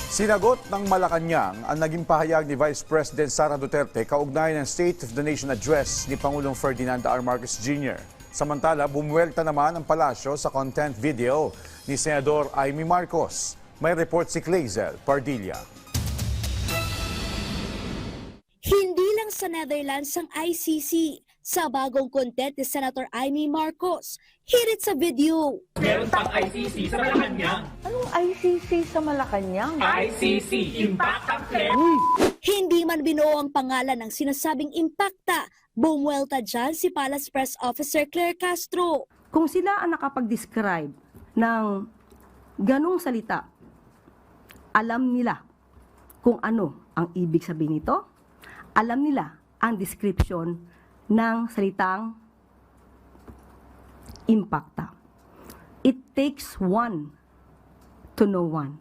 Sinagot ng Malacanang ang naging pahayag ni Vice President Sara Duterte kaugnay ng State of the Nation Address ni Pangulong Ferdinand R. Marcos Jr. Samantala, bumuwelta naman ang palasyo sa content video ni Senador Amy Marcos. May report si Clazel Pardilla. Hindi lang sa Netherlands ang ICC. Sa bagong content ni Senator Amy Marcos, hirit sa video. Meron pang ICC sa Malacanang. Anong ICC sa Malacanang? ICC, Impact ang Claire. Hindi man binuo ang pangalan ng sinasabing impacta. Bumuelta dyan si Palace Press Officer Claire Castro. Kung sila ang nakapag-describe ng ganong salita, alam nila kung ano ang ibig sabihin nito, alam nila ang description ng salitang impacta. It takes one to know one.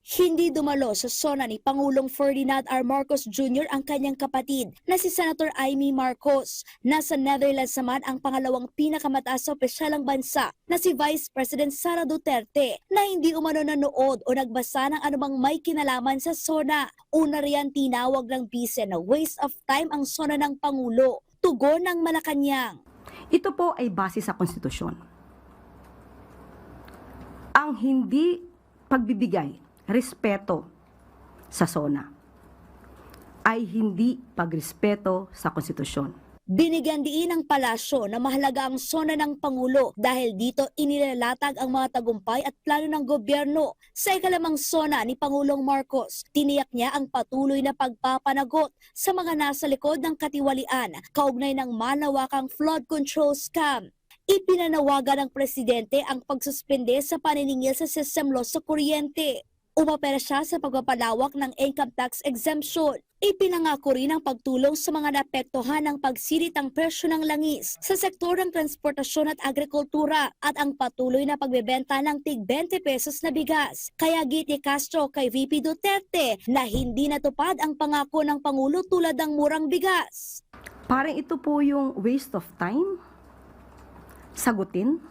Hindi dumalo sa sona ni Pangulong Ferdinand R. Marcos Jr. ang kanyang kapatid na si Senator Amy Marcos. Nasa Netherlands naman ang pangalawang pinakamataas na opisyalang bansa na si Vice President Sara Duterte na hindi umano nanood o nagbasa ng anumang may kinalaman sa sona. Una riyan tinawag ng bise na waste of time ang sona ng Pangulo. Tugon ng Malacanang. Ito po ay base sa konstitusyon. Ang hindi pagbibigay respeto sa SONA ay hindi pagrespeto sa konstitusyon. Binigyan diin ng palasyo na mahalaga ang sona ng Pangulo dahil dito inilalatag ang mga tagumpay at plano ng gobyerno. Sa ikalamang sona ni Pangulong Marcos, tiniyak niya ang patuloy na pagpapanagot sa mga nasa likod ng katiwalian kaugnay ng malawakang flood control scam. Ipinanawagan ng presidente ang pagsuspende sa paniningil sa system loss sa kuryente. Umopera siya sa pagpapalawak ng income tax exemption. Ipinangako rin ang pagtulong sa mga naapektuhan ng pagsiritang presyo ng langis sa sektor ng transportasyon at agrikultura at ang patuloy na pagbebenta ng tig 20 pesos na bigas. Kaya giti Castro kay VP Duterte na hindi natupad ang pangako ng Pangulo tulad ng murang bigas. Parang ito po yung waste of time, sagutin,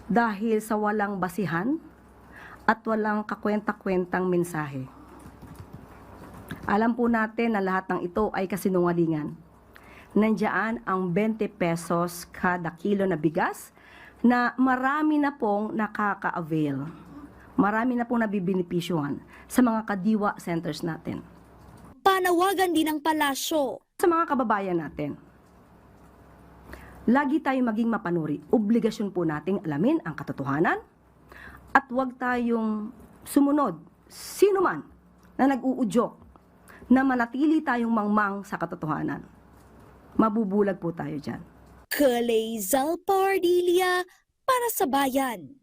dahil sa walang basihan at walang kakwenta-kwentang mensahe. Alam po natin na lahat ng ito ay kasinungalingan. Nandiyan ang 20 pesos kada kilo na bigas na marami na pong nakaka-avail. Marami na pong nabibinipisyuhan sa mga kadiwa centers natin. Panawagan din ng palasyo. Sa mga kababayan natin, lagi tayong maging mapanuri. Obligasyon po nating alamin ang katotohanan at huwag tayong sumunod, sino man na nag-uudyok na manatili tayong mangmang sa katotohanan. Mabubulag po tayo dyan. Clazel Pardilla para sa bayan.